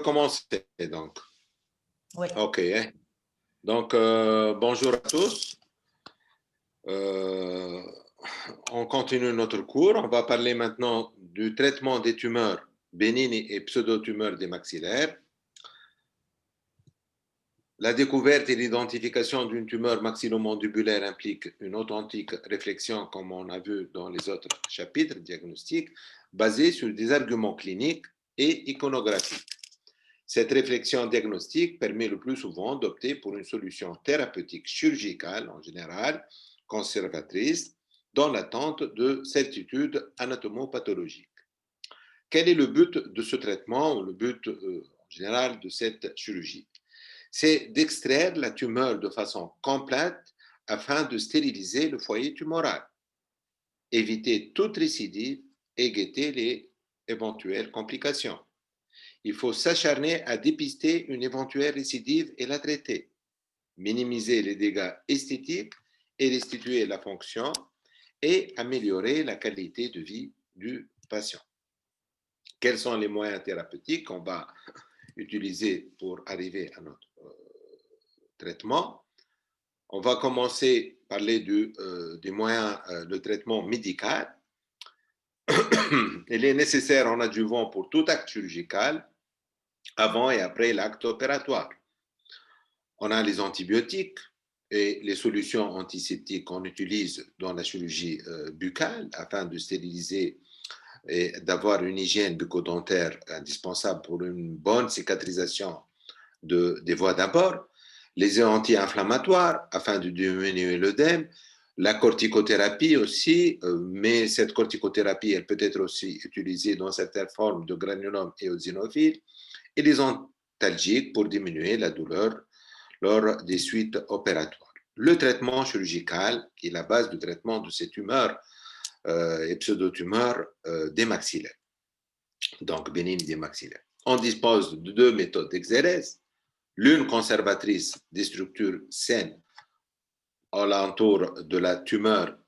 Commencer donc. Oui. Ok. Donc, bonjour à tous. On continue notre cours. On va parler maintenant du traitement des tumeurs bénignes et pseudo-tumeurs des maxillaires. La découverte et l'identification d'une tumeur maxillomandibulaire implique une authentique réflexion, comme on a vu dans les autres chapitres diagnostiques, basée sur des arguments cliniques et iconographiques. Cette réflexion diagnostique permet le plus souvent d'opter pour une solution thérapeutique chirurgicale, en général conservatrice, dans l'attente de certitudes anatomopathologiques. Quel est le but de ce traitement, ou le but en général de cette chirurgie? C'est d'extraire la tumeur de façon complète afin de stériliser le foyer tumoral, éviter toute récidive et guetter les éventuelles complications. Il faut s'acharner à dépister une éventuelle récidive et la traiter, minimiser les dégâts esthétiques et restituer la fonction et améliorer la qualité de vie du patient. Quels sont les moyens thérapeutiques qu'on va utiliser pour arriver à notre traitement? On va commencer par parler des moyens de traitement médical. Il est nécessaire en adjuvant pour tout acte chirurgical, avant et après l'acte opératoire. On a les antibiotiques et les solutions antiseptiques qu'on utilise dans la chirurgie buccale afin de stériliser et d'avoir une hygiène bucco-dentaire indispensable pour une bonne cicatrisation des voies d'abord. Les anti-inflammatoires afin de diminuer l'œdème. La corticothérapie aussi, mais cette corticothérapie, elle peut être aussi utilisée dans certaines formes de granulome éosinophile. Et les antalgiques pour diminuer la douleur lors des suites opératoires. Le traitement chirurgical, qui est la base du traitement de ces tumeurs et pseudotumeurs des maxillaires, donc bénignes des maxillaires. On dispose de deux méthodes d'exérèse, l'une conservatrice des structures saines alentour de la tumeur,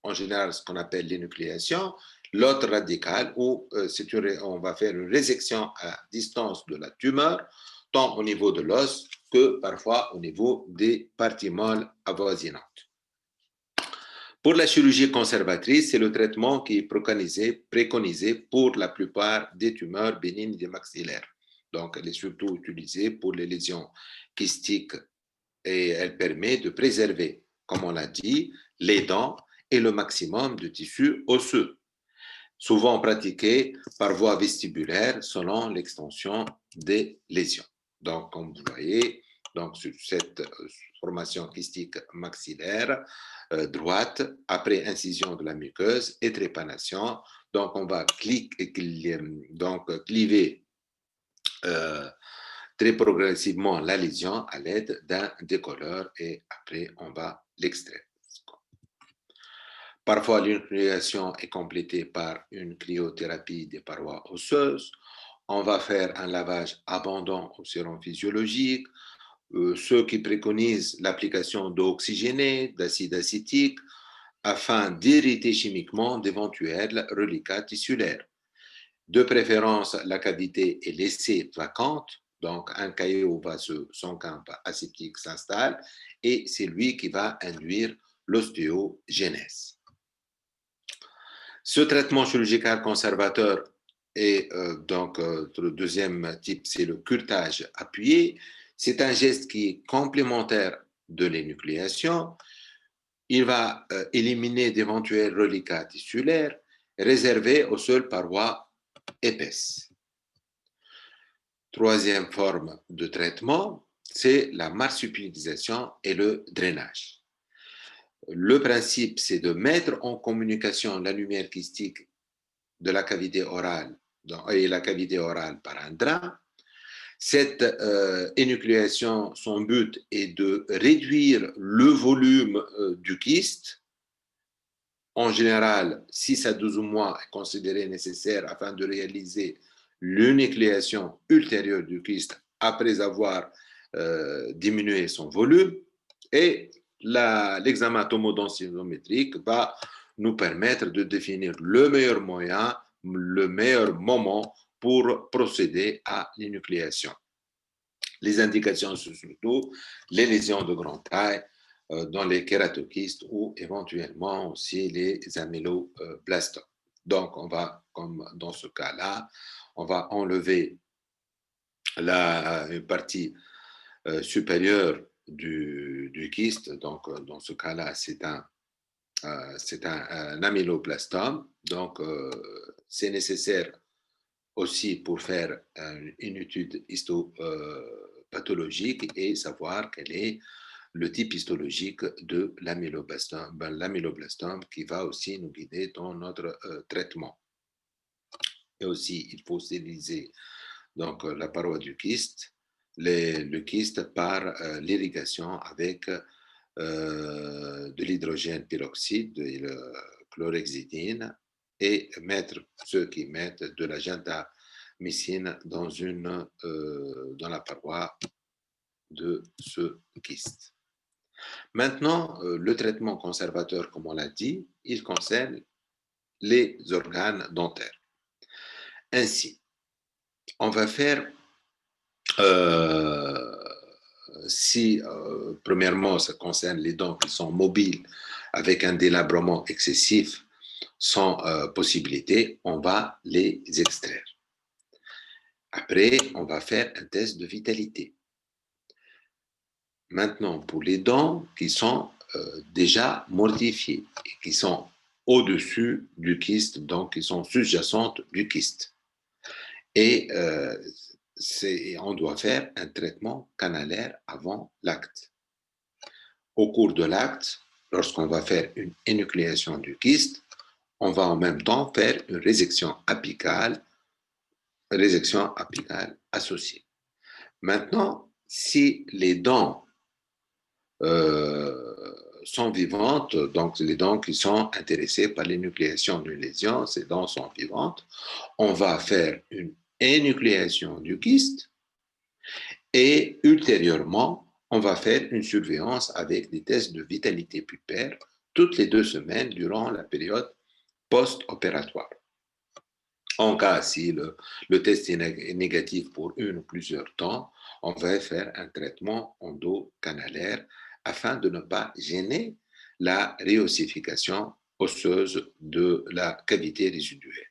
en général ce qu'on appelle l'énucléation, l'autre radicale où on va faire une résection à distance de la tumeur, tant au niveau de l'os que parfois au niveau des parties molles avoisinantes. Pour la chirurgie conservatrice, c'est le traitement qui est préconisé pour la plupart des tumeurs bénignes des maxillaires. Donc, elle est surtout utilisée pour les lésions kystiques et elle permet de préserver, comme on l'a dit, les dents et le maximum de tissus osseux, souvent pratiqués par voie vestibulaire selon l'extension des lésions. Donc, comme vous voyez, donc, sur cette formation kystique maxillaire droite, après incision de la muqueuse et trépanation, donc on va cliver très progressivement la lésion à l'aide d'un décolleur et après on va l'extraire. Parfois, l'énucléation est complétée par une cryothérapie des parois osseuses. On va faire un lavage abondant au sérum physiologique. Ceux qui préconisent l'application d'eau oxygénée, d'acide acétique, afin d'irriter chimiquement d'éventuels reliquats tissulaires. De préférence, la cavité est laissée vacante, donc un caillot son camp aseptique s'installe et c'est lui qui va induire l'ostéogenèse. Ce traitement chirurgical conservateur est le deuxième type, c'est le curetage appuyé. C'est un geste qui est complémentaire de l'énucléation. Il va éliminer d'éventuels reliquats tissulaires réservés aux seules parois épaisses. Troisième forme de traitement, c'est la marsupialisation et le drainage. Le principe, c'est de mettre en communication la lumière kystique de la cavité orale et la cavité orale par un drap. Cette énucléation, son but est de réduire le volume du kyste. En général, 6 à 12 mois est considéré nécessaire afin de réaliser l'énucléation ultérieure du kyste après avoir diminué son volume. Et l'examen tomodensitométrique va nous permettre de définir le meilleur moyen, le meilleur moment pour procéder à l'énucléation. Les indications sont surtout les lésions de grande taille dans les kératokystes ou éventuellement aussi les amyloblastomes. Donc, on va, comme dans ce cas-là, on va enlever une partie supérieure du kyste. Donc, dans ce cas-là, c'est un amyloblastome. Donc, c'est nécessaire aussi pour faire une étude histopathologique et savoir quel est le type histologique de l'amyloblastome qui va aussi nous guider dans notre traitement. Et aussi, il faut stériliser donc, la paroi du kyste, le kyste par l'irrigation avec de l'hydrogène peroxyde, de la chlorhexidine, et ceux qui mettent de la gentamicine dans la paroi de ce kyste. Maintenant, le traitement conservateur, comme on l'a dit, il concerne les organes dentaires. Ainsi, on va faire, premièrement, ça concerne les dents qui sont mobiles avec un délabrement excessif sans possibilité, on va les extraire. Après, on va faire un test de vitalité. Maintenant, pour les dents qui sont déjà mortifiées et qui sont au-dessus du kyste, donc qui sont sous-jacentes du kyste. Et on doit faire un traitement canalaire avant l'acte. Au cours de l'acte, lorsqu'on va faire une énucléation du kyste, on va en même temps faire une résection apicale associée. Maintenant, si les dents sont vivantes, donc les dents qui sont intéressées par l'énucléation d'une lésion, ces dents sont vivantes, on va faire une énucléation du kyste et ultérieurement, on va faire une surveillance avec des tests de vitalité pulpaire toutes les 2 semaines durant la période post-opératoire. En cas, si le test est négatif pour une ou plusieurs temps, on va faire un traitement endocanalaire afin de ne pas gêner la réossification osseuse de la cavité résiduelle.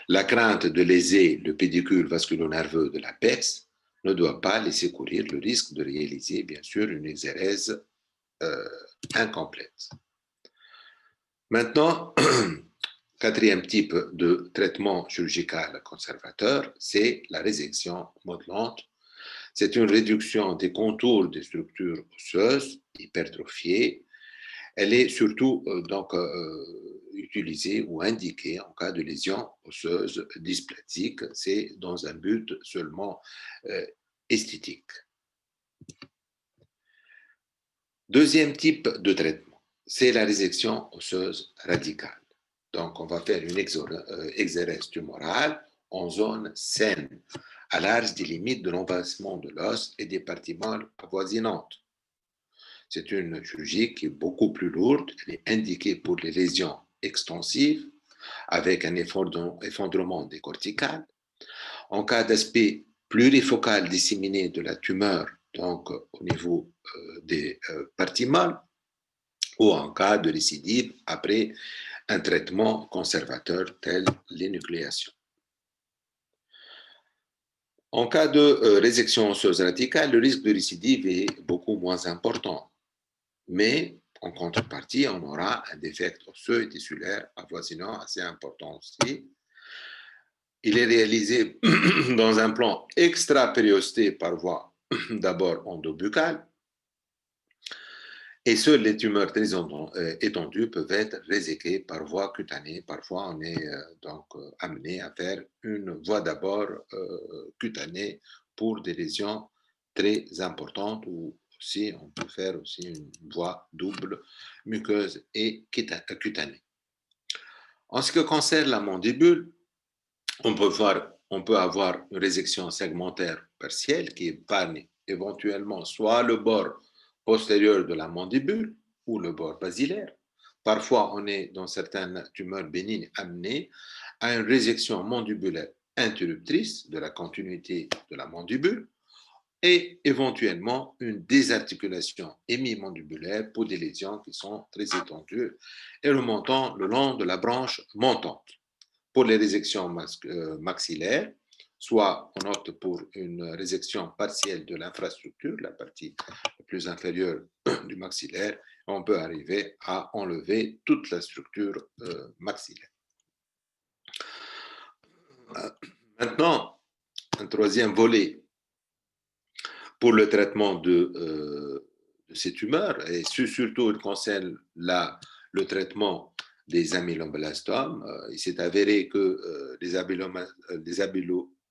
La crainte de léser le pédicule vasculo-nerveux de l'apex ne doit pas laisser courir le risque de réaliser, bien sûr, une exérèse incomplète. Maintenant, quatrième type de traitement chirurgical conservateur, c'est la résection modelante. C'est une réduction des contours des structures osseuses hypertrophiées. Elle est surtout utilisée ou indiquée en cas de lésion osseuse dysplatique. C'est dans un but seulement esthétique. Deuxième type de traitement, c'est la résection osseuse radicale. Donc, on va faire une exérèse tumorale en zone saine, à large des limites de l'envahissement de l'os et des parties molles avoisinantes. C'est une chirurgie qui est beaucoup plus lourde. Elle est indiquée pour les lésions extensives avec un effondrement des corticales. En cas d'aspect plurifocal disséminé de la tumeur, donc au niveau des parties molles, ou en cas de récidive après un traitement conservateur tel l'énucléation. En cas de résection osseuse radicale, le risque de récidive est beaucoup moins important. Mais en contrepartie, on aura un défect osseux et tissulaire avoisinant assez important aussi. Il est réalisé dans un plan extra-périosté par voie d'abord endobuccale. Et seules les tumeurs très étendues peuvent être réséquées par voie cutanée. Parfois, on est amené à faire une voie d'abord cutanée pour des lésions très importantes ou aussi, on peut faire aussi une voie double muqueuse et cutanée. En ce qui concerne la mandibule, on peut avoir une résection segmentaire partielle qui épargne éventuellement soit le bord postérieur de la mandibule ou le bord basilaire. Parfois, on est dans certaines tumeurs bénignes amené à une résection mandibulaire interruptrice de la continuité de la mandibule et éventuellement une désarticulation hémimandibulaire pour des lésions qui sont très étendues et remontant le long de la branche montante. Pour les résections maxillaires, soit on opte pour une résection partielle de l'infrastructure, la partie la plus inférieure du maxillaire, on peut arriver à enlever toute la structure maxillaire. Maintenant, un troisième volet pour le traitement de ces tumeurs, et surtout il concerne le traitement des amyloblastomes. Il s'est avéré que les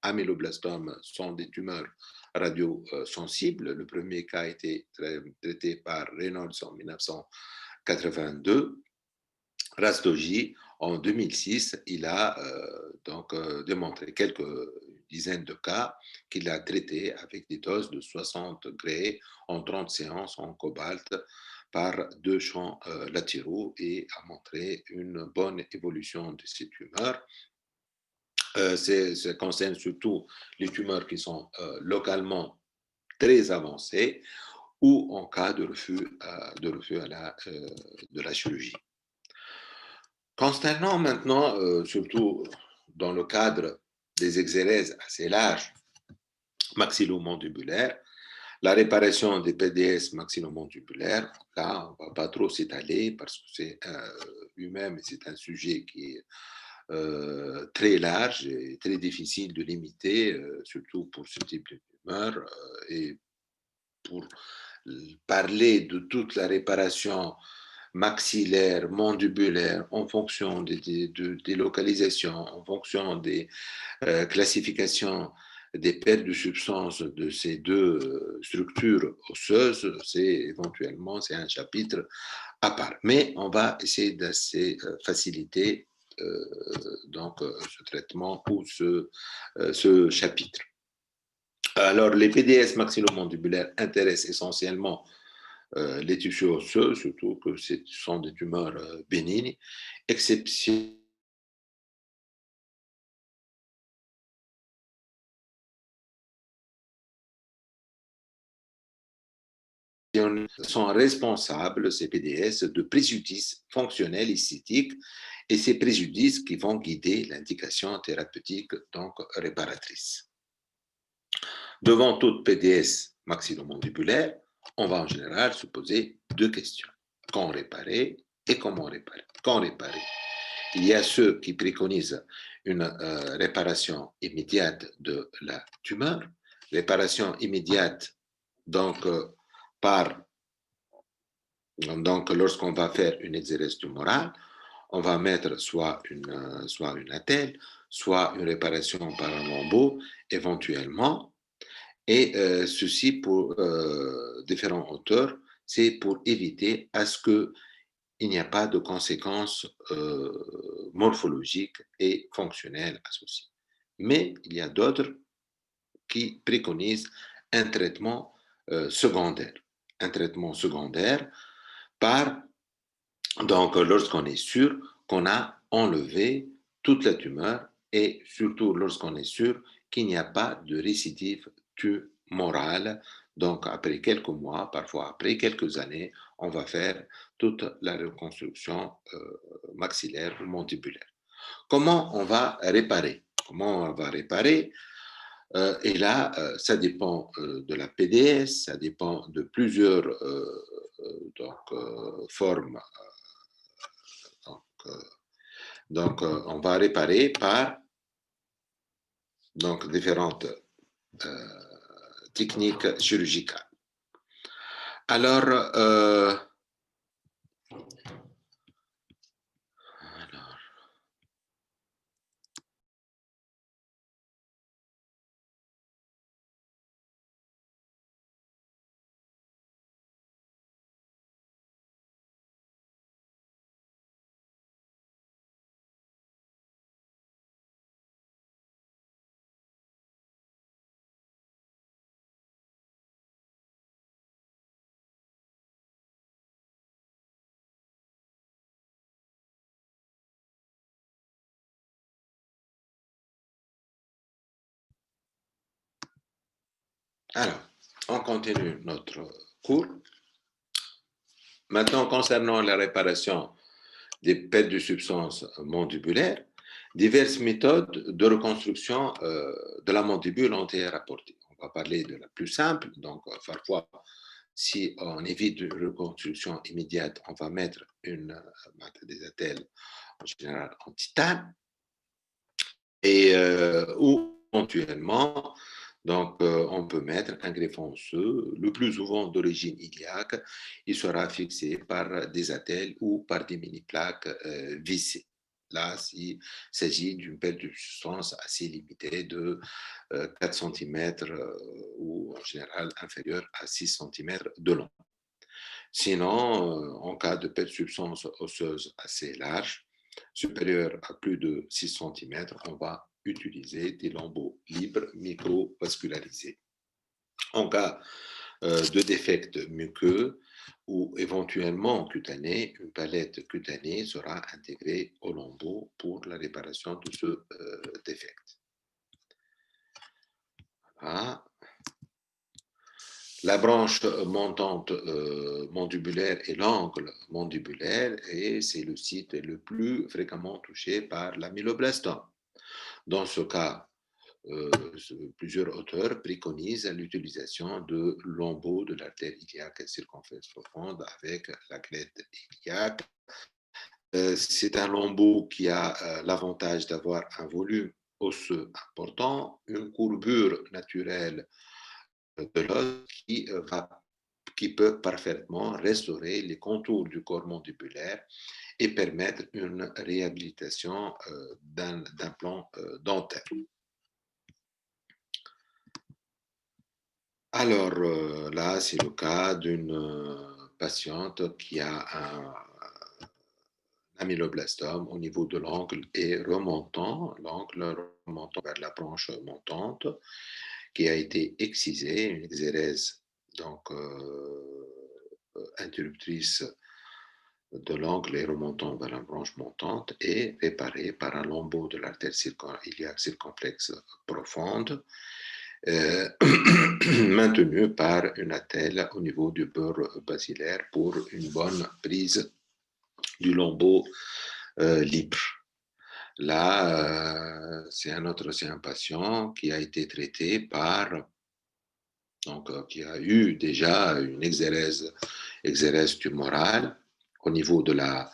amyloblastomes sont des tumeurs radiosensibles. Le premier cas a été traité par Reynolds en 1982. Rastogi, en 2006, il a démontré quelques dizaines de cas qu'il a traités avec des doses de 60 degrés en 30 séances en cobalt par 2 champs latéraux et a montré une bonne évolution de ces tumeurs. Ça concerne surtout les tumeurs qui sont localement très avancées ou en cas de refus de la chirurgie. Concernant maintenant, surtout dans le cadre des exérèses assez larges maxillomandibulaires, la réparation des PDS maxillomandibulaires, là, on ne va pas trop s'étaler parce que c'est lui-même, c'est un sujet qui est très large et très difficile de limiter, surtout pour ce type de tumeur. Et pour parler de toute la réparation maxillaire, mandibulaire, en fonction des localisations, en fonction des classifications des pertes de substances de ces deux structures osseuses, c'est un chapitre à part. Mais on va essayer d'assez faciliter ce traitement ou ce chapitre. Alors, les PDS maxillomandibulaires intéressent essentiellement les tissus osseux, surtout que ce sont des tumeurs bénignes, exception sont responsables, ces PDS, de préjudices fonctionnels esthétiques et ces préjudices qui vont guider l'indication thérapeutique, donc réparatrice. Devant toute PDS maxillomandibulaire, on va en général se poser deux questions. Quand réparer et comment réparer? Quand réparer? Il y a ceux qui préconisent une réparation immédiate de la tumeur, réparation immédiate donc lorsqu'on va faire une exérèse tumorale, on va mettre soit une attelle, soit une réparation par un lambeau, éventuellement, et ceci pour différents auteurs, c'est pour éviter à ce qu'il n'y a pas de conséquences morphologiques et fonctionnelles associées. Mais il y a d'autres qui préconisent un traitement secondaire. Un traitement secondaire lorsqu'on est sûr qu'on a enlevé toute la tumeur et surtout lorsqu'on est sûr qu'il n'y a pas de récidive tumorale. Donc, après quelques mois, parfois après quelques années, on va faire toute la reconstruction maxillaire ou mandibulaire. Comment on va réparer? Et là, ça dépend de la PDS, ça dépend de plusieurs formes. On va réparer par différentes techniques chirurgicales. Alors, Alors, on continue notre cours. Maintenant, concernant la réparation des pertes de substances mandibulaires, diverses méthodes de reconstruction de la mandibule ont été rapportées. On va parler de la plus simple, donc parfois, si on évite une reconstruction immédiate, on va mettre des attelles en général en titane et ou éventuellement, donc on peut mettre un greffon osseux, le plus souvent d'origine iliaque, il sera fixé par des attelles ou par des mini-plaques vissées. Là, il s'agit d'une perte de substance assez limitée de 4 cm ou en général inférieure à 6 cm de long. Sinon, en cas de perte de substance osseuse assez large, supérieure à plus de 6 cm, on va utiliser des lambeaux libres microvascularisés. En cas de défect muqueux ou éventuellement cutané, une palette cutanée sera intégrée au lambeau pour la réparation de ce défect. Voilà. La branche montante mandibulaire et l'angle mandibulaire, et c'est le site le plus fréquemment touché par l'amyloblastome. Dans ce cas, plusieurs auteurs préconisent l'utilisation de lambeaux de l'artère iliaque circonflexe profonde avec la clette iliaque. C'est un lambeau qui a l'avantage d'avoir un volume osseux important, une courbure naturelle de l'os qui peut parfaitement restaurer les contours du corps mandibulaire et permettre une réhabilitation d'un plan dentaire. Alors là, c'est le cas d'une patiente qui a un amyloblastome au niveau de l'angle et remontant, l'angle remontant vers la branche montante, qui a été excisée, une exérèse donc interruptrice de l'angle et remontant vers la branche montante et réparée par un lambeau de l'artère iliaque circonflexe profonde, maintenu par une attelle au niveau du beurre basilaire pour une bonne prise du lambeau libre. Là, c'est un patient qui a été traité par, donc qui a eu déjà une exérèse tumorale au niveau de la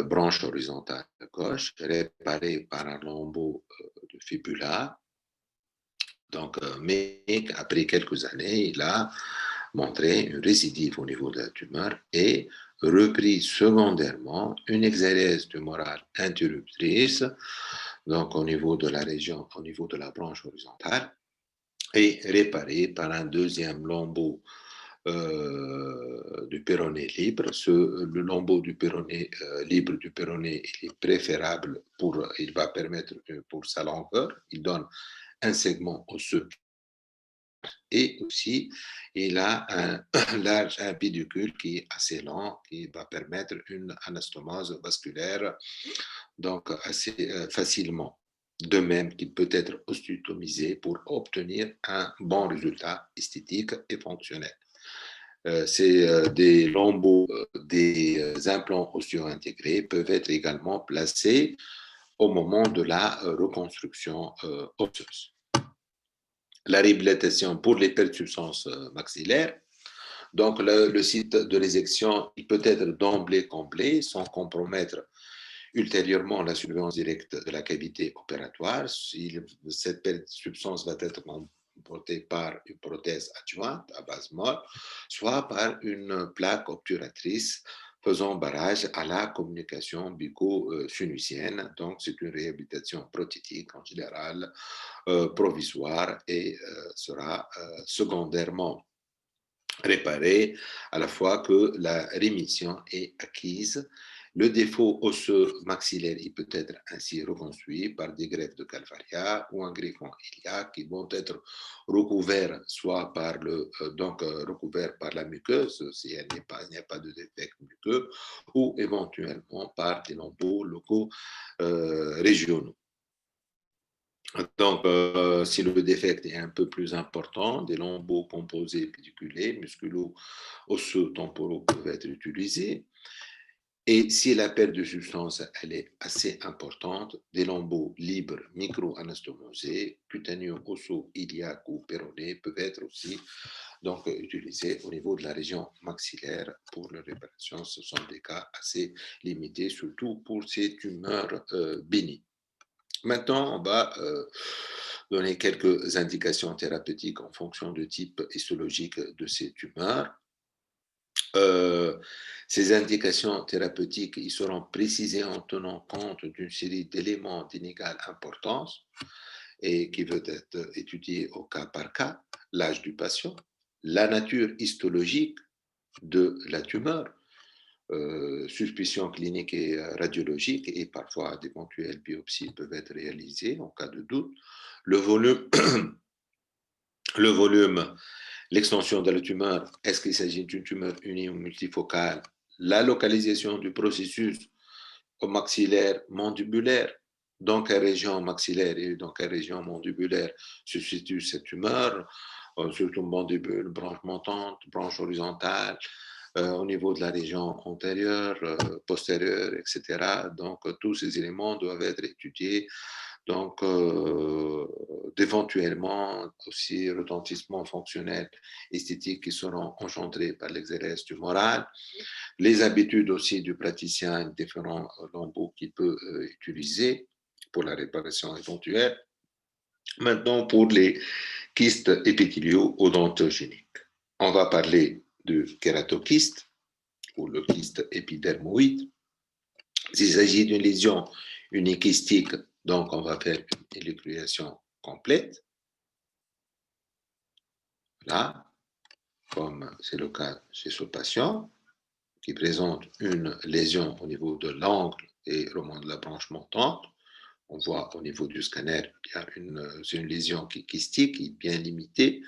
branche horizontale gauche, réparée par un lambeau de fibula. Donc, mais après quelques années, il a montré une récidive au niveau de la tumeur et repris secondairement une exérèse tumorale interruptrice, donc au niveau de la région, au niveau de la branche horizontale, et réparé par un deuxième lambeau du péroné libre. Le lambeau du péroné libre du péroné il est préférable il va permettre pour sa longueur, il donne un segment osseux et aussi il a un large un pédicule qui est assez lent qui va permettre une anastomose vasculaire donc assez facilement. De même qu'il peut être osteotomisé pour obtenir un bon résultat esthétique et fonctionnel. Des lambeaux, des implants osseo-intégrés peuvent être également placés au moment de la reconstruction osseuse. La réhabilitation pour les pertes de substances maxillaires. Donc, le site de résection il peut être d'emblée complet sans compromettre ultérieurement la surveillance directe de la cavité opératoire. Si cette perte de substance va être comportée par une prothèse adjointe à base molle, soit par une plaque obturatrice faisant barrage à la communication bucco-sinusienne. Donc, c'est une réhabilitation prothétique en général provisoire et sera secondairement réparée à la fois que la rémission est acquise. Le défaut osseux maxillaire il peut être ainsi reconstruit par des greffes de calvaria ou un greffon iliaque qui vont être recouverts soit par recouvert par la muqueuse s'il n'y a pas de défect muqueux ou éventuellement par des lambeaux locaux régionaux. Donc, si le défect est un peu plus important, des lambeaux composés pédiculés, musculo-osseux temporaux peuvent être utilisés. Et si la perte de substance elle est assez importante, des lambeaux libres micro-anastomosés, cutaneo-osso-iliaques ou péronés peuvent être aussi donc utilisés au niveau de la région maxillaire pour leur réparation. Ce sont des cas assez limités, surtout pour ces tumeurs bénignes. Maintenant, on va donner quelques indications thérapeutiques en fonction du type histologique de ces tumeurs. Euh, ces indications thérapeutiques ils seront précisées en tenant compte d'une série d'éléments d'inégale importance et qui veut être étudié au cas par cas, l'âge du patient, la nature histologique de la tumeur, suspicion clinique et radiologique et parfois d'éventuelles biopsies peuvent être réalisées en cas de doute, le volume, le volume, l'extension de la tumeur, est-ce qu'il s'agit d'une tumeur unie ou multifocale, la localisation du processus au maxillaire mandibulaire, dans quelle région maxillaire et dans quelle région mandibulaire se situe cette tumeur, surtout mandibule, branche montante, branche horizontale, au niveau de la région antérieure, postérieure, etc. Donc, tous ces éléments doivent être étudiés. Donc, d'éventuellement aussi retentissement fonctionnel, esthétique qui seront engendrés par l'exérèse tumorale, les habitudes aussi du praticien, différents lambeaux qu'il peut utiliser pour la réparation éventuelle. Maintenant, pour les kystes épithéliaux odontogéniques, on va parler de kératokyste ou le kyste épidermoïde. S'il s'agit d'une lésion unikystique, donc on va faire une élucidation complète. Là, comme c'est le cas chez ce patient, qui présente une lésion au niveau de l'angle et au moment de la branche montante. On voit au niveau du scanner qu'il y a une lésion kystique qui est bien limitée,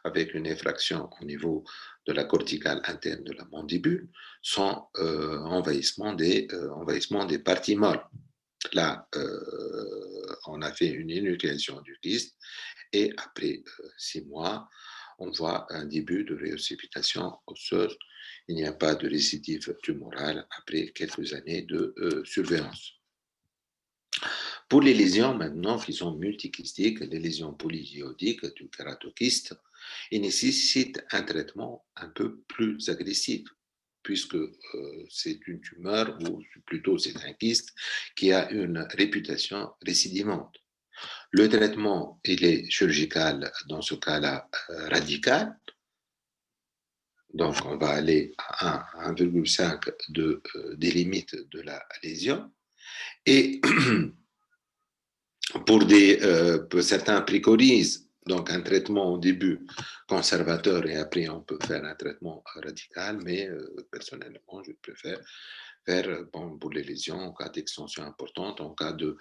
avec une effraction au niveau de la corticale interne de la mandibule, sans envahissement des parties molles. Là, on a fait une énucléation du kyste et après 6 mois, on voit un début de réossification osseuse. Il n'y a pas de récidive tumorale après quelques années de surveillance. Pour les lésions maintenant qui sont multikystiques, les lésions polygyodiques du kératokyste, ils nécessitent un traitement un peu plus agressif puisque c'est une tumeur ou plutôt c'est un kyste qui a une réputation récidivante. Le traitement, il est chirurgical, dans ce cas-là, radical. Donc, on va aller à 1,5 des limites de la lésion. Et pour certains préconisent donc un traitement au début conservateur et après on peut faire un traitement radical, mais personnellement, je préfère faire pour les lésions en cas d'extension importante, en cas de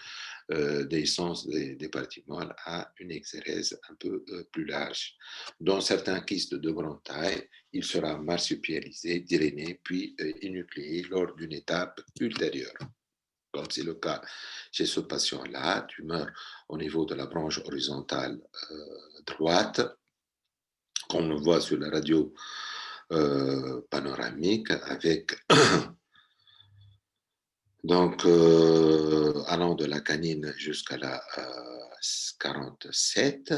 d'essence des parties molles à une exérèse un peu plus large. Dans certains kystes de grande taille, il sera marsupialisé, drainé, puis énucléé lors d'une étape ultérieure. Comme c'est le cas chez ce patient-là, tumeur au niveau de la branche horizontale droite, qu'on le voit sur la radio panoramique, avec donc allant de la canine jusqu'à la 47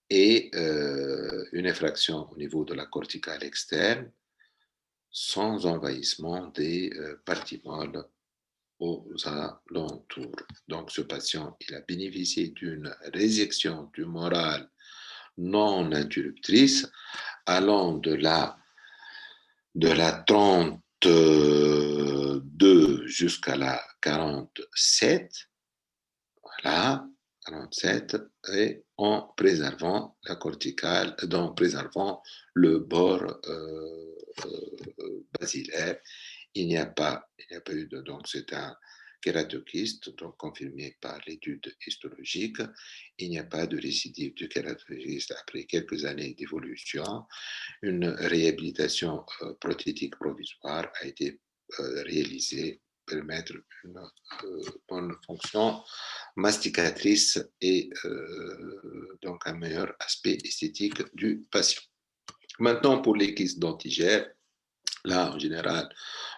et une effraction au niveau de la corticale externe sans envahissement des parties molles aux alentours. Donc, ce patient, il a bénéficié d'une résection tumorale non interruptrice allant de la 32 jusqu'à la 47. Voilà, 47, et en préservant la corticale, donc préservant le bord basilaire. Il n'y a pas eu de, donc c'est un kératokyste, donc confirmé par l'étude histologique. Il n'y a pas de récidive du kératokyste après quelques années d'évolution. Une réhabilitation prothétique provisoire a été réalisée permettre une bonne fonction masticatrice et donc un meilleur aspect esthétique du patient. Maintenant, pour les kystes dentigères, là, en général,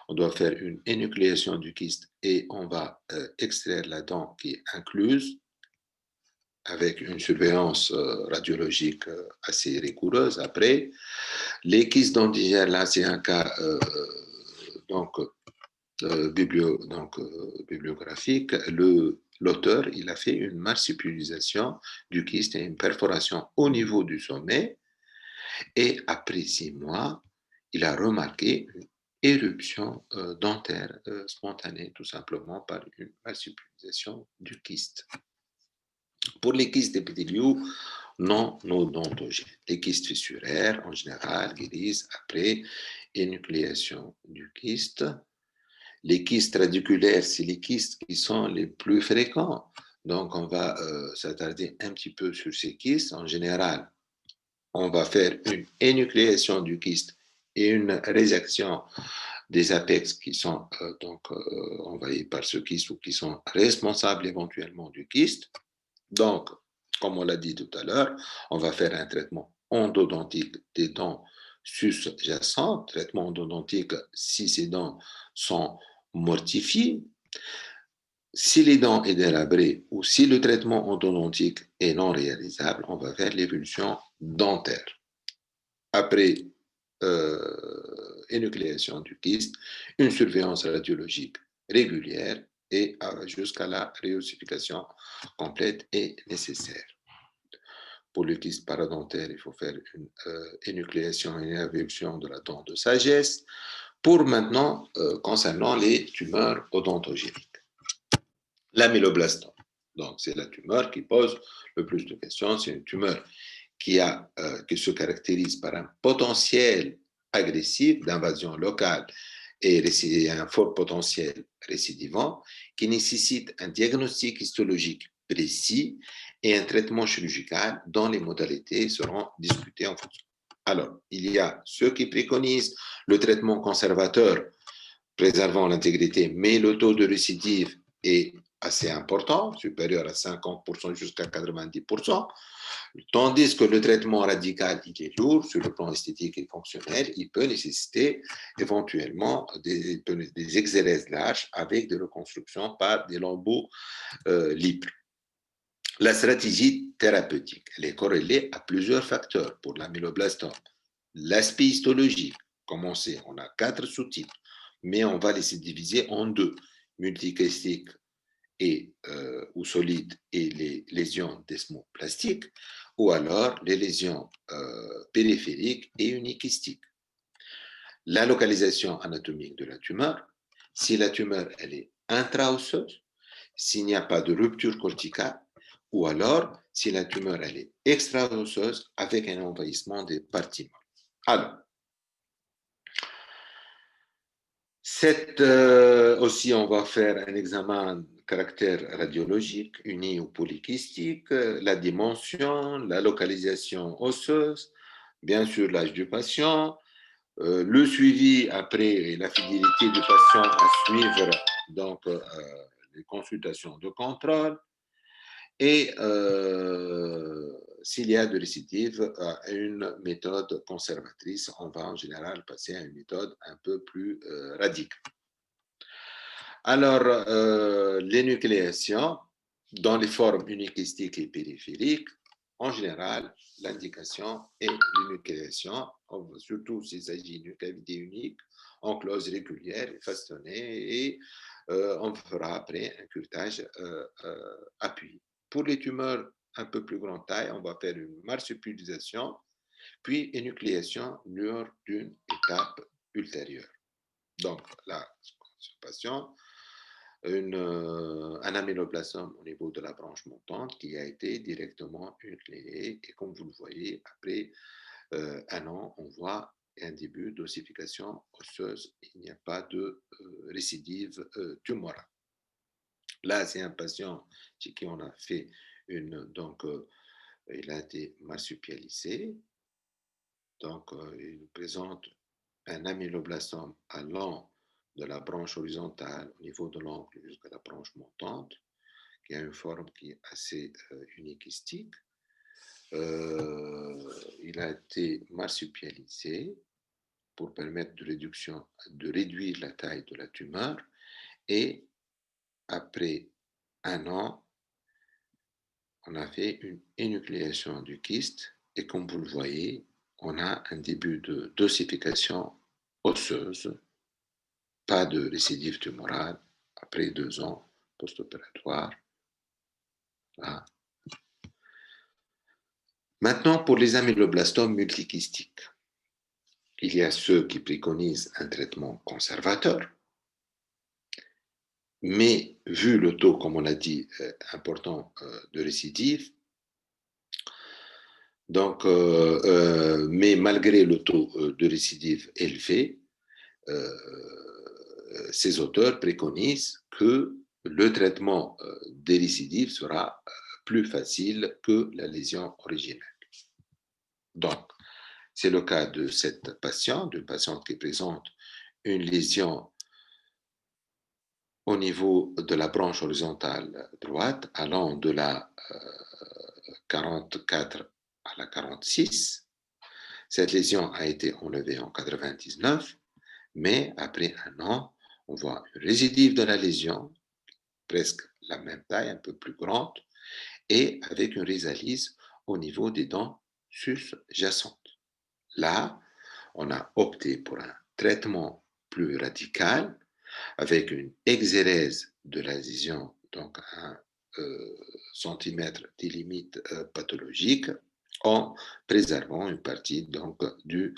on doit faire une énucléation du kyste et on va extraire la dent qui est incluse avec une surveillance radiologique assez rigoureuse après. Les kystes dentigères, là, c'est un cas donc, bibliographique. L'auteur, il a fait une marsupialisation du kyste et une perforation au niveau du sommet. Et après 6 mois, il a remarqué une éruption dentaire spontanée, tout simplement par une marsupialisation du kyste. Pour les kystes épithéliaux non odontogènes, les kystes fissuraires, en général, guérissent après énucléation du kyste. Les kystes radiculaires, c'est les kystes qui sont les plus fréquents. Donc, on va s'attarder un petit peu sur ces kystes. En général, on va faire une énucléation du kyste et une résection des apex qui sont envahis par ce kyste ou qui sont responsables éventuellement du kyste. Donc, comme on l'a dit tout à l'heure, on va faire un traitement endodontique des dents sus-jacentes, traitement endodontique si ces dents sont mortifiées. Si les dents sont délabrées ou si le traitement endodontique est non réalisable, on va faire l'évolution dentaire. Après énucléation du kyste, une surveillance radiologique régulière et jusqu'à la réossification complète est nécessaire. Pour le kyste parodontaire, il faut faire une énucléation et une évolution de la dent de sagesse. Pour maintenant, concernant les tumeurs odontogéniques. L'amyloblastome, donc c'est la tumeur qui pose le plus de questions. C'est une tumeur qui se caractérise par un potentiel agressif d'invasion locale et un fort potentiel récidivant qui nécessite un diagnostic histologique précis et un traitement chirurgical dont les modalités seront discutées en fonction. Alors, il y a ceux qui préconisent le traitement conservateur préservant l'intégrité, mais le taux de récidive est assez important, supérieur à 50% jusqu'à 90%, tandis que le traitement radical, il est lourd sur le plan esthétique et fonctionnel, il peut nécessiter éventuellement des exérèses larges avec des reconstructions par des lambeaux libres. La stratégie thérapeutique, elle est corrélée à plusieurs facteurs pour l'amyloblastome. L'aspect histologique, comme on sait, on a 4 sous-types, mais on va les diviser en 2, multikystiques ou solides et les lésions desmoplastiques, ou alors les lésions périphériques et unikystiques. La localisation anatomique de la tumeur, si la tumeur elle est intraosseuse, s'il n'y a pas de rupture corticale, ou alors si la tumeur elle est extra-osseuse avec un envahissement des parties molles. Alors, aussi, on va faire un examen de caractère radiologique, uni ou polykystique, la dimension, la localisation osseuse, bien sûr l'âge du patient, le suivi après et la fidélité du patient à suivre, donc les consultations de contrôle, et s'il y a de récidive, une méthode conservatrice, on va en général passer à une méthode un peu plus radicale. Alors, l'énucléation, dans les formes unikystiques et périphériques, en général, l'indication est l'énucléation, surtout s'il s'agit d'une cavité unique, en clause régulière et fastonnée, et on fera après un curetage appuyé. Pour les tumeurs un peu plus grande taille, on va faire une marsupialisation, puis énucléation lors d'une étape ultérieure. Donc, la conservation, un amyloblastome au niveau de la branche montante qui a été directement énucléé. Et comme vous le voyez, après 1 an, on voit un début d'ossification osseuse. Il n'y a pas de récidive tumorale. Là, c'est un patient chez qui on a fait il a été marsupialisé. Donc, il présente un amyloblastome allant de la branche horizontale au niveau de l'ongle jusqu'à la branche montante, qui a une forme qui est assez uniquistique. Il a été marsupialisé pour permettre de réduire la taille de la tumeur. Et après un an, on a fait une énucléation du kyste. Et comme vous le voyez, on a un début de d'ossification osseuse, pas de récidive tumorale après 2 ans post-opératoire. Voilà. Maintenant, pour les amyloblastomes multikystiques, il y a ceux qui préconisent un traitement conservateur, mais vu le taux, comme on l'a dit, important de récidive, donc, mais malgré le taux de récidive élevé, ces auteurs préconisent que le traitement des récidives sera plus facile que la lésion originelle. Donc, c'est le cas de cette patiente, d'une patiente qui présente une lésion au niveau de la branche horizontale droite, allant de la 44 à la 46. Cette lésion a été enlevée en 99, mais après un an, on voit une récidive de la lésion, presque la même taille, un peu plus grande, et avec une résalyse au niveau des dents sus-jacentes. Là, on a opté pour un traitement plus radical, avec une exérèse de la lésion, donc un centimètre des limites pathologiques, en préservant une partie donc, du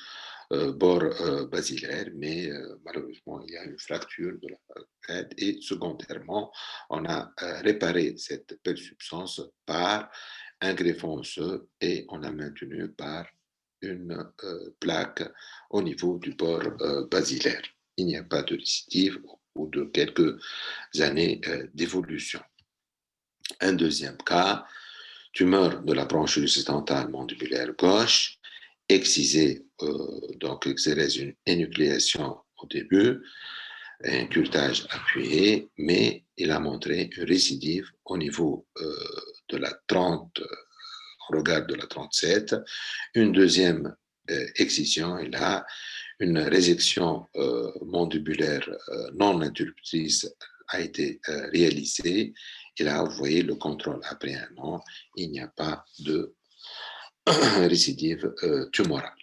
bord basilaire, mais malheureusement, il y a une fracture de la tête et secondairement, on a réparé cette substance par un greffon osseux et on a maintenu par une plaque au niveau du bord basilaire. Il n'y a pas de récidive ou de quelques années d'évolution. Un deuxième cas, tumeur de la branche horizontale mandibulaire gauche, excisée, donc exérèse une énucléation au début, un curetage appuyé, mais il a montré une récidive au niveau de la 30, on regarde de la 37, une deuxième excision, et là, une résection mandibulaire non interruptrice a été réalisée. Et là, vous voyez le contrôle après un an, il n'y a pas de récidive tumorale.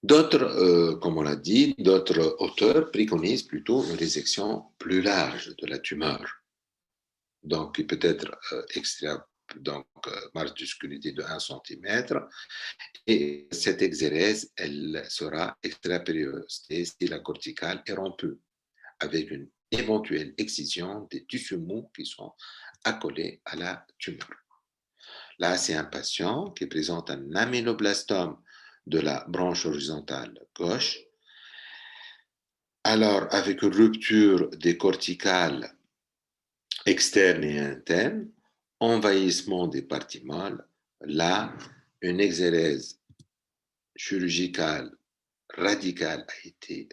D'autres, comme on l'a dit, d'autres auteurs préconisent plutôt une résection plus large de la tumeur, donc qui peut être donc marge d'oscurité de 1 cm, et cette exérèse, elle sera extrapériostée si la corticale est rompue, avec une éventuelle excision des tissus mous qui sont accolés à la tumeur. Là, c'est un patient qui présente un amyloblastome de la branche horizontale gauche. Alors, avec une rupture des corticales externes et internes, envahissement des parties molles, là, une exérèse chirurgicale radicale a été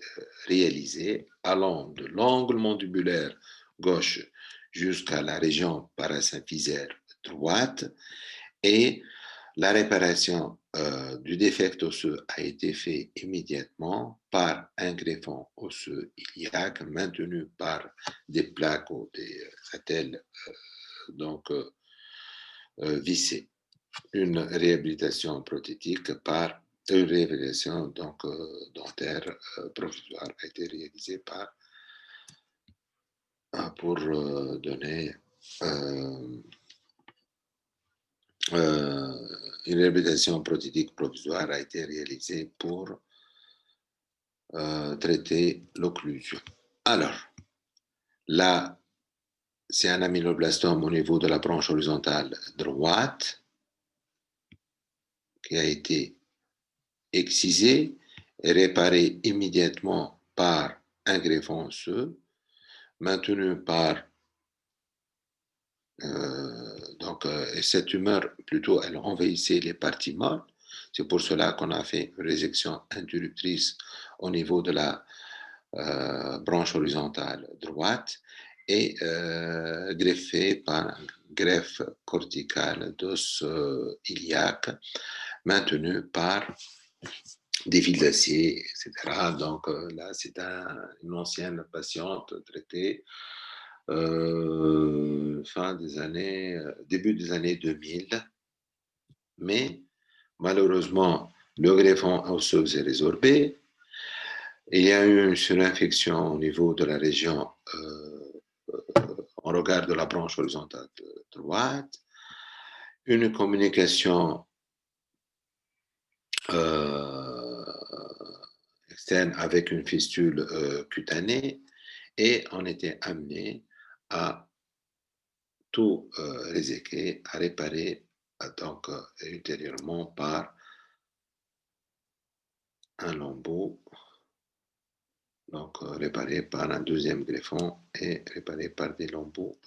réalisée allant de l'angle mandibulaire gauche jusqu'à la région parasymphysaire droite, et la réparation du défect osseux a été faite immédiatement par un greffon osseux iliaque maintenu par des plaques ou des attelles vissées. Une réhabilitation prothétique par une réhabilitation dentaire provisoire a été réalisée pour donner une réhabilitation prothétique provisoire a été réalisée pour traiter l'occlusion. Alors, là, c'est un amyloblastome au niveau de la branche horizontale droite qui a été excisé et réparé immédiatement par un greffon osseux, maintenu par et cette tumeur, plutôt, elle envahissait les parties molles. C'est pour cela qu'on a fait une résection interruptrice au niveau de la branche horizontale droite et greffé par une greffe corticale d'os iliaque maintenu par des fils d'acier, etc. Donc là, c'est une ancienne patiente traitée début des années 2000, mais malheureusement, le greffon osseux est résorbé. Il y a eu une surinfection au niveau de la région en regard de la branche horizontale droite, une communication externe avec une fistule cutanée, et on était amené à tout réséquer, à réparer donc ultérieurement par un lambeau, donc réparé par un deuxième greffon et réparé par des lambeaux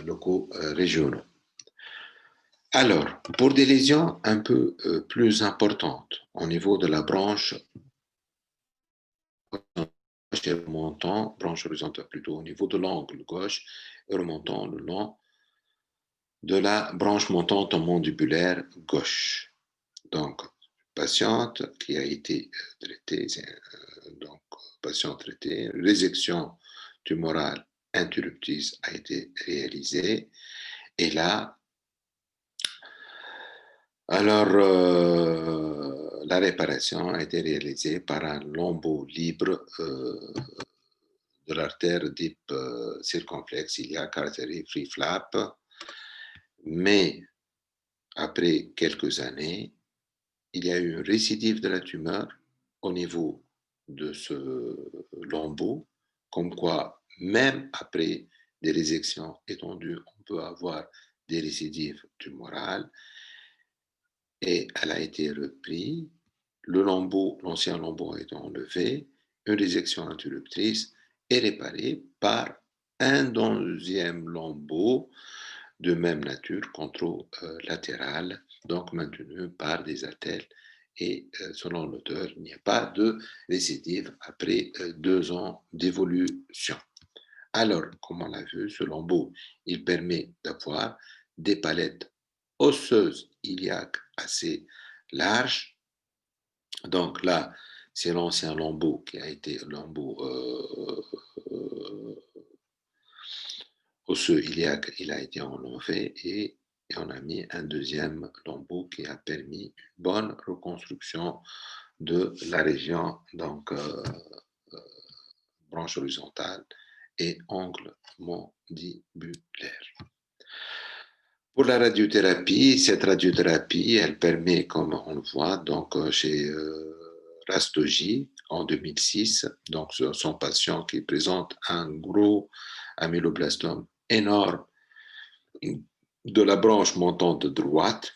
locaux régionaux. Alors, pour des lésions un peu plus importantes au niveau de la branche et remontant, branche horizontale plutôt au niveau de l'angle gauche et remontant le long de la branche montante mandibulaire gauche. Donc, patiente qui a été traitée, donc patient traité, résection tumorale interruptrice a été réalisée, et là, alors la réparation a été réalisée par un lambeau libre de l'artère dite circonflexe iliaque artérie free flap, mais après quelques années, il y a eu une récidive de la tumeur au niveau de ce lambeau, comme quoi même après des résections étendues, on peut avoir des récidives tumorales, et elle a été reprise. Le lambeau, l'ancien lambeau a été enlevé, une résection interruptrice est réparée par un deuxième lambeau de même nature, contralatéral, donc maintenu par des attelles, et selon l'auteur, il n'y a pas de récidive après 2 ans d'évolution. Alors, comme on l'a vu, ce lambeau, il permet d'avoir des palettes osseuses iliaques assez larges. Donc là, c'est l'ancien lambeau qui a été lambeau osseux iliaque, il a été enlevé, et on a mis un deuxième lambeau qui a permis une bonne reconstruction de la région, donc branche horizontale et angle mandibulaire. Pour la radiothérapie, cette radiothérapie, elle permet, comme on le voit, donc chez Rastogi en 2006, donc son patient qui présente un gros amyloblastome énorme de la branche montante droite,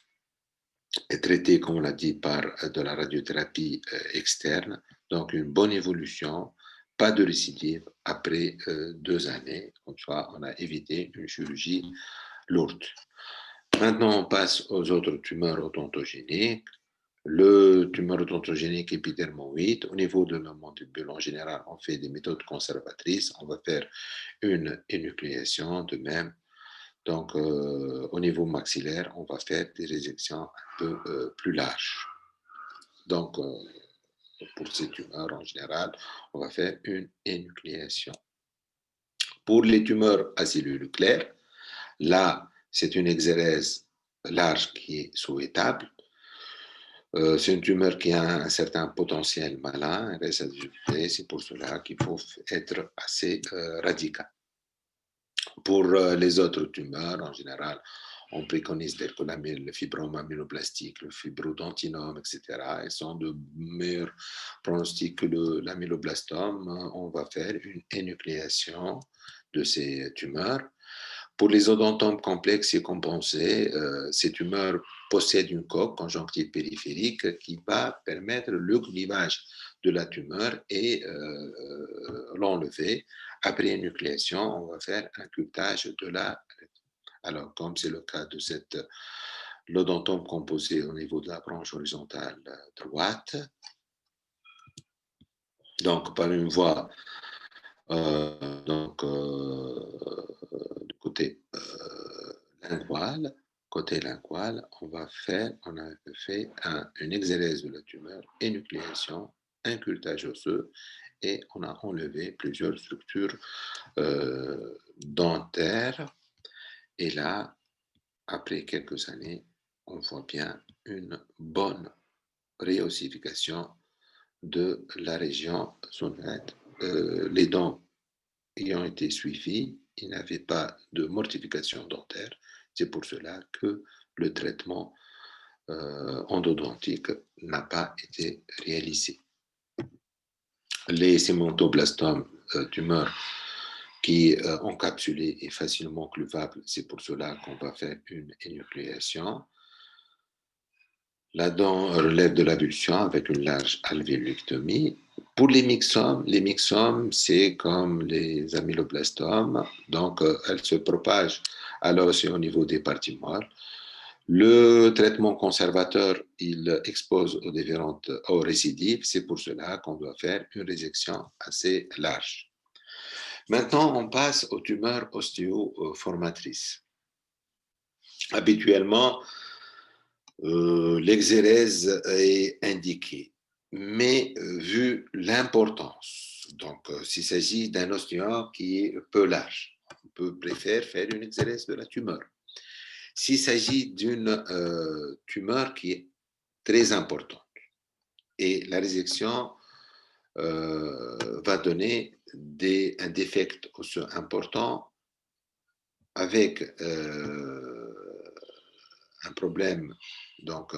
est traité, comme on l'a dit, par de la radiothérapie externe, donc une bonne évolution, pas de récidive après 2 années, comme ça on a évité une chirurgie lourde. Maintenant, on passe aux autres tumeurs odontogéniques. Le tumeur odontogénique épidermoïde, au niveau de la mandibule, en général, on fait des méthodes conservatrices. On va faire une énucléation de même. Donc, au niveau maxillaire, on va faire des résections un peu plus larges. Donc, pour ces tumeurs, en général, on va faire une énucléation. Pour les tumeurs à cellules claires, là, c'est une exérèse large qui est souhaitable. C'est une tumeur qui a un certain potentiel malin, c'est pour cela qu'il faut être assez radical. Pour les autres tumeurs, en général, on préconise le fibrome amyloblastique, le fibrodontinome, etc. Ils sont de meilleurs pronostics que l'amyloblastome. On va faire une énucléation de ces tumeurs. Pour les odontomes complexes et compensés, ces tumeurs possèdent une coque conjonctive périphérique qui va permettre le clivage de la tumeur et l'enlever. Après énucléation, on va faire un curetage de la. Alors, comme c'est le cas de l'odontome composé au niveau de la branche horizontale droite, donc par une voie du côté lingual. Côté lingual, on a fait une exérèse de la tumeur, énucléation, incultage osseux, et on a enlevé plusieurs structures dentaires. Et là, après quelques années, on voit bien une bonne réossification de la région sonate. Les dents ayant été suivies, il n'y avait pas de mortification dentaire. C'est pour cela que le traitement endodontique n'a pas été réalisé. Les sémentoblastomes, tumeurs qui encapsulées et facilement cluvables, c'est pour cela qu'on va faire une énucléation. La dent relève de l'avulsion avec une large alvéolectomie. Pour les myxomes, c'est comme les amyloblastomes, donc elles se propagent alors c'est au niveau des parties molles. Le traitement conservateur, il expose aux récidives, c'est pour cela qu'on doit faire une résection assez large. Maintenant, on passe aux tumeurs ostéoformatrices. Habituellement, l'exérèse est indiquée, mais vu l'importance, donc s'il s'agit d'un ostéome qui est peu large, on peut préférer faire une exérèse de la tumeur. S'il s'agit d'une tumeur qui est très importante et la résection va donner un défect osseux important avec un problème, donc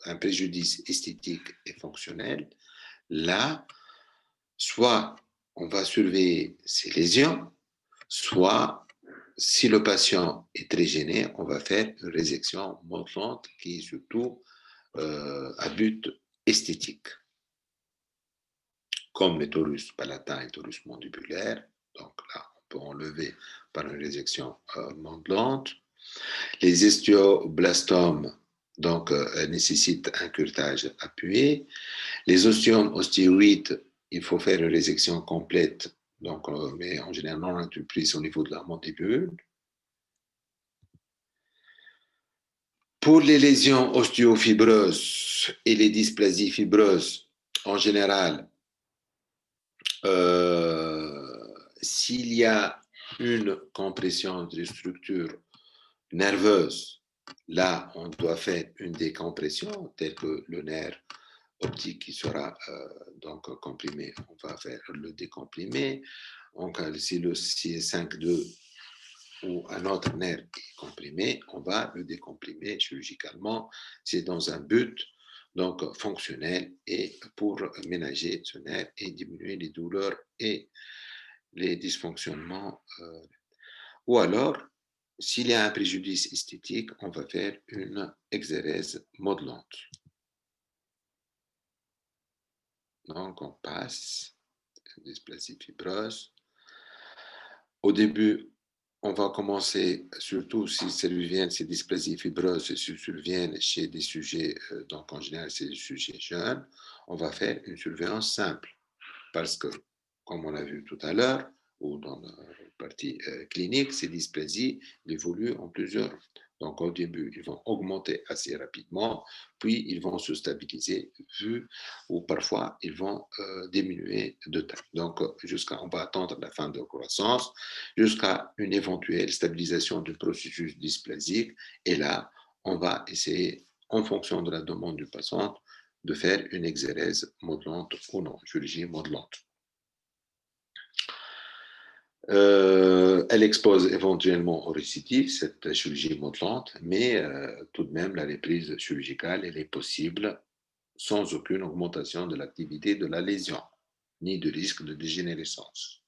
un préjudice esthétique et fonctionnel, là, soit on va surveiller ces lésions, soit si le patient est très gêné, on va faire une résection modelante qui est surtout à but esthétique, comme les torus palatins et torus mandibulaires. Donc là, on peut enlever par une résection modelante. Les osteoblastomes, donc, nécessitent un curetage appuyé. Les ostéomes ostéoïdes, il faut faire une résection complète, donc, mais en général non entreprise au niveau de la mandibule. Pour les lésions ostéofibreuses et les dysplasies fibreuses, en général, s'il y a une compression des structures nerveuses, là, on doit faire une décompression, telle que le nerf optique qui sera donc comprimé, on va faire le décomprimer. Donc, si le C5-2 ou un autre nerf est comprimé, on va le décomprimer chirurgicalement. C'est dans un but donc fonctionnel et pour ménager ce nerf et diminuer les douleurs et les dysfonctionnements. Ou alors, s'il y a un préjudice esthétique, on va faire une exérèse modelante. Donc, on passe dysplasie fibreuse. Au début, on va commencer, surtout si ces dysplasies fibreuses surviennent chez des sujets, donc en général, c'est des sujets jeunes, on va faire une surveillance simple. Parce que, comme on l'a vu tout à l'heure, ou dans la partie clinique, ces dysplasies évoluent en plusieurs. Donc, au début, ils vont augmenter assez rapidement, puis ils vont se stabiliser, ou parfois ils vont diminuer de taille. Donc, on va attendre la fin de la croissance, jusqu'à une éventuelle stabilisation du processus dysplasique. Et là, on va essayer, en fonction de la demande du patient, de faire une exérèse modelante ou non, chirurgie modelante. Elle expose éventuellement au récidive, cette chirurgie modelante, mais tout de même, la reprise chirurgicale, elle est possible sans aucune augmentation de l'activité de la lésion, ni de risque de dégénérescence.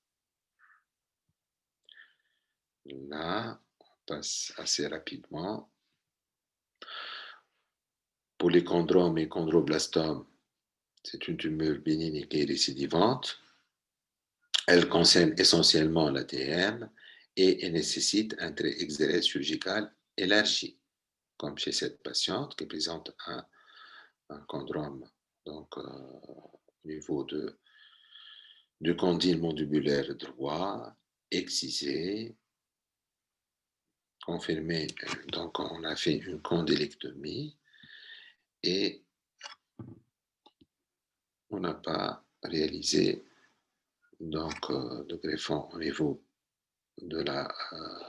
Là, on passe assez rapidement. Pour les chondromes et chondroblastomes, c'est une tumeur bénigne et récidivante. Elle concerne essentiellement l'ATM et elle nécessite un trait exérèse chirurgical élargi, comme chez cette patiente qui présente un chondrome donc, au niveau du condyle mandibulaire droit, excisé, confirmé. Donc, on a fait une condylectomie et on n'a pas réalisé donc, de greffon au niveau de la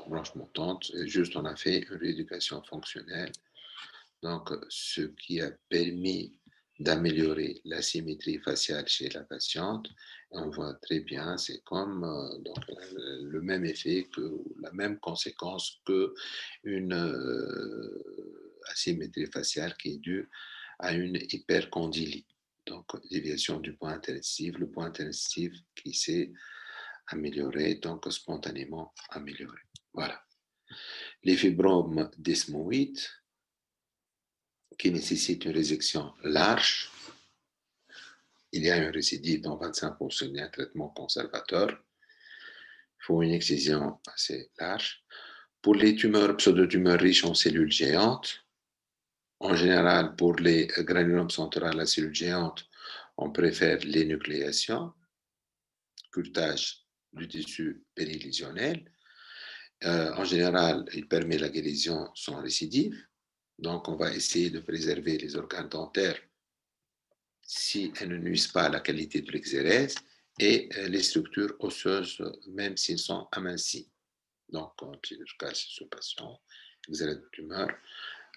branche montante. Juste, on a fait une rééducation fonctionnelle. Donc, ce qui a permis d'améliorer la symétrie faciale chez la patiente. Et on voit très bien, c'est comme donc, le même effet, la même conséquence qu'une asymétrie faciale qui est due à une hypercondylie. Donc, déviation du point intensif, le point intensif qui s'est amélioré, donc spontanément amélioré. Voilà. Les fibromes desmoïdes qui nécessitent une résection large. Il y a une récidive dans 25% d'un traitement conservateur. Il faut une excision assez large. Pour les tumeurs, pseudotumeurs riches en cellules géantes, en général, pour les granulomes centrales à cellules géantes, on préfère l'énucléation, curetage du tissu périlésionnel. En général, il permet la guérison sans récidive. Donc, on va essayer de préserver les organes dentaires si elles ne nuisent pas à la qualité de l'exérèse et les structures osseuses, même s'ils sont amincis. Donc, en plusieurs cas, c'est ce patient, exérèse de tumeur,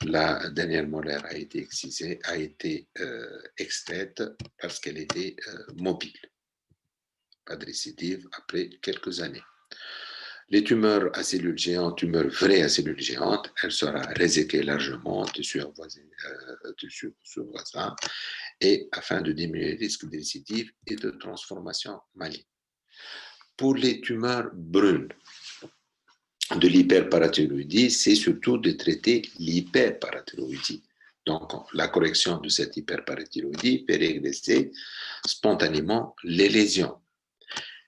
la dernière molaire a été excisée, a été extraite parce qu'elle était mobile. Pas de récidive après quelques années. Les tumeurs à cellules géantes, tumeurs vraies à cellules géantes, elle sera réséquée largement, tissu voisin, et afin de diminuer le risque de récidive et de transformation maligne. Pour les tumeurs brunes de l'hyperparathyroïdie, c'est surtout de traiter l'hyperparathyroïdie. Donc, la correction de cette hyperparathyroïdie peut régresser spontanément les lésions.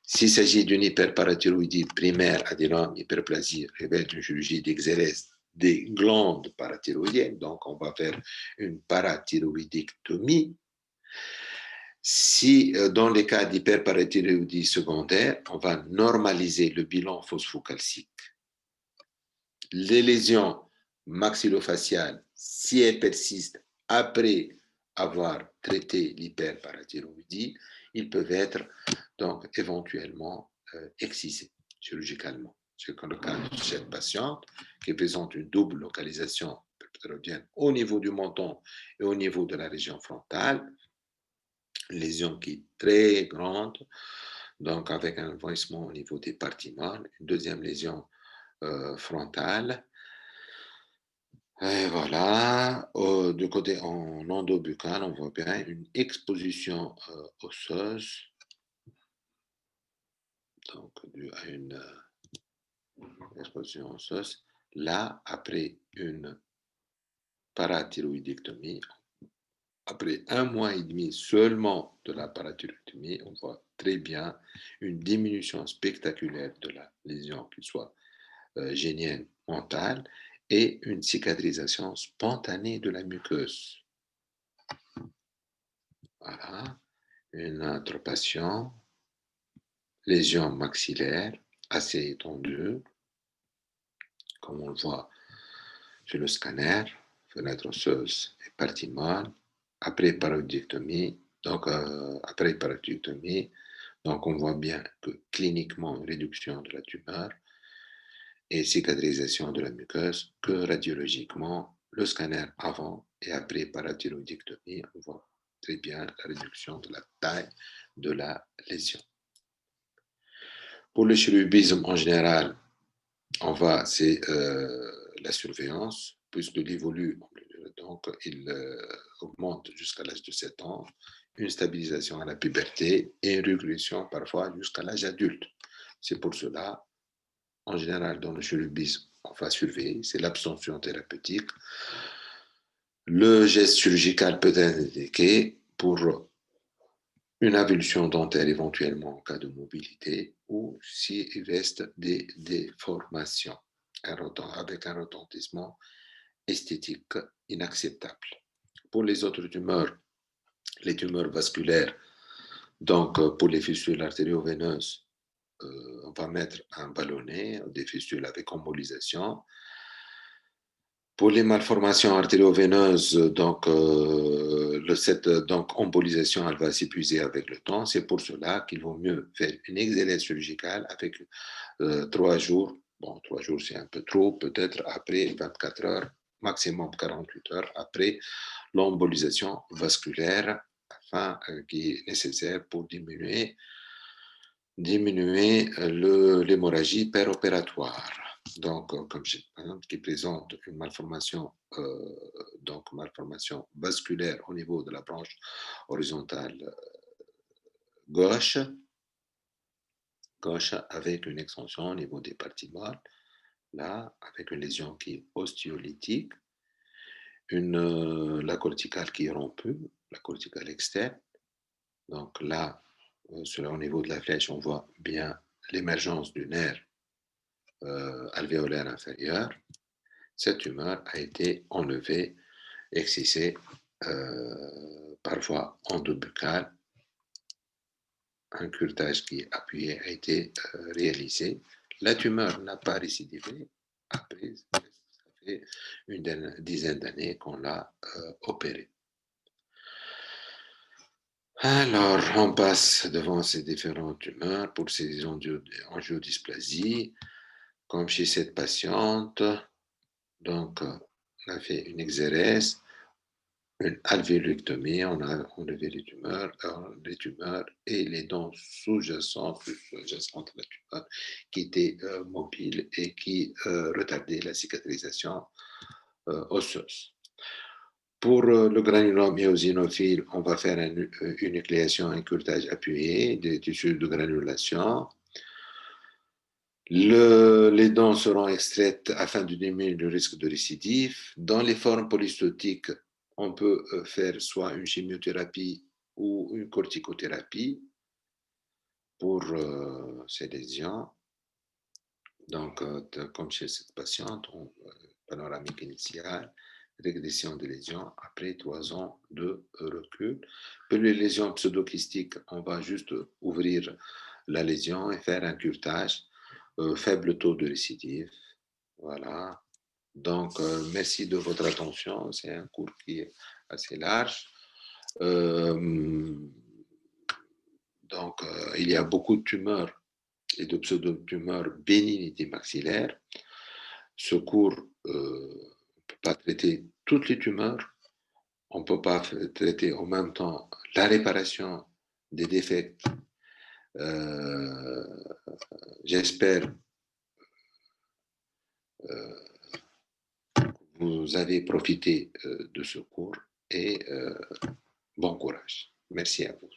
S'il s'agit d'une hyperparathyroïdie primaire, adénome, hyperplasie, révèle une chirurgie d'exérèse des glandes parathyroïdiennes, donc on va faire une parathyroïdectomie. Si dans les cas d'hyperparathyroïdie secondaire, on va normaliser le bilan phosphocalcique. Les lésions maxillofaciales, si elles persistent après avoir traité l'hyperparathyroïdie, ils peuvent être donc éventuellement excisés chirurgicalement. C'est le cas de cette patiente qui présente une double localisation pterygienne au niveau du menton et au niveau de la région frontale, une lésion qui est très grande, donc avec un envahissement au niveau des parties molles, une deuxième lésion frontale. Et voilà, du côté en endobuccal, on voit bien une exposition osseuse, donc due à une exposition osseuse. Là, après une parathyroïdectomie, après 1 mois et demi seulement de la parathyroïdectomie, on voit très bien une diminution spectaculaire de la lésion, qu'il soit génienne, mentale, et une cicatrisation spontanée de la muqueuse. Voilà, une autre patient, lésion maxillaire assez étendue, comme on le voit sur le scanner, fenêtre osseuse et partie molle, après parodectomie. Donc, après parodectomie, donc on voit bien que cliniquement une réduction de la tumeur et cicatrisation de la muqueuse, que radiologiquement, le scanner avant et après parathyroïdectomie, on voit très bien la réduction de la taille de la lésion. Pour le chirurgisme en général, c'est la surveillance, puisqu'il évolue, donc il augmente jusqu'à l'âge de 7 ans, une stabilisation à la puberté et une régression parfois jusqu'à l'âge adulte. C'est pour cela, en général, dans le chirurgisme, on va surveiller, c'est l'abstention thérapeutique. Le geste chirurgical peut être indiqué pour une avulsion dentaire éventuellement en cas de mobilité ou s'il reste des déformations avec un retentissement esthétique inacceptable. Pour les autres tumeurs, les tumeurs vasculaires Donc, pour les fistules artério-veineuses, on va mettre un ballonnet, des fistules avec embolisation. Pour les malformations artério-veineuses, donc, cette embolisation, elle va s'épuiser avec le temps. C'est pour cela qu'il vaut mieux faire une exégèse chirurgicale avec 3 jours. Bon, 3 jours, c'est un peu trop, peut-être après 24 heures, maximum 48 heures après l'embolisation vasculaire, afin qui est nécessaire pour diminuer l'hémorragie péropératoire. Donc, comme je, par exemple, qui présente une malformation, malformation vasculaire au niveau de la branche horizontale gauche, avec une extension au niveau des parties molles, là, avec une lésion qui est ostéolytique, la corticale qui est rompue, la corticale externe. Donc là, au niveau de la flèche, on voit bien l'émergence du nerf alvéolaire inférieur. Cette tumeur a été enlevée, excisée par voie endobuccale. Un curetage qui est appuyé a été réalisé. La tumeur n'a pas récidivé. Après, ça fait une dizaine d'années qu'on l'a opérée. Alors, on passe devant ces différentes tumeurs pour ces angiodysplasies, comme chez cette patiente. Donc, on a fait une exérèse, une alvéolectomie, on a enlevé les tumeurs et les dents sous-jacentes à la tumeur qui étaient mobiles et qui retardaient la cicatrisation osseuse. Pour le granulome éosinophile, on va faire une nucléation, un curetage appuyé des tissus de granulation. Les dents seront extraites afin de diminuer le risque de récidive. Dans les formes polystotiques, on peut faire soit une chimiothérapie ou une corticothérapie pour ces lésions. Donc, comme chez cette patiente, panoramique initiale, régression des lésions après 3 ans de recul. Pour les lésions pseudokystiques, on va juste ouvrir la lésion et faire un curetage, faible taux de récidive. Voilà. Donc, merci de votre attention. C'est un cours qui est assez large. Il y a beaucoup de tumeurs et de pseudotumeurs bénignes et maxillaires. Ce cours ne peut pas traiter toutes les tumeurs. On ne peut pas traiter en même temps la réparation des défects. J'espère que vous avez profité de ce cours et bon courage. Merci à vous.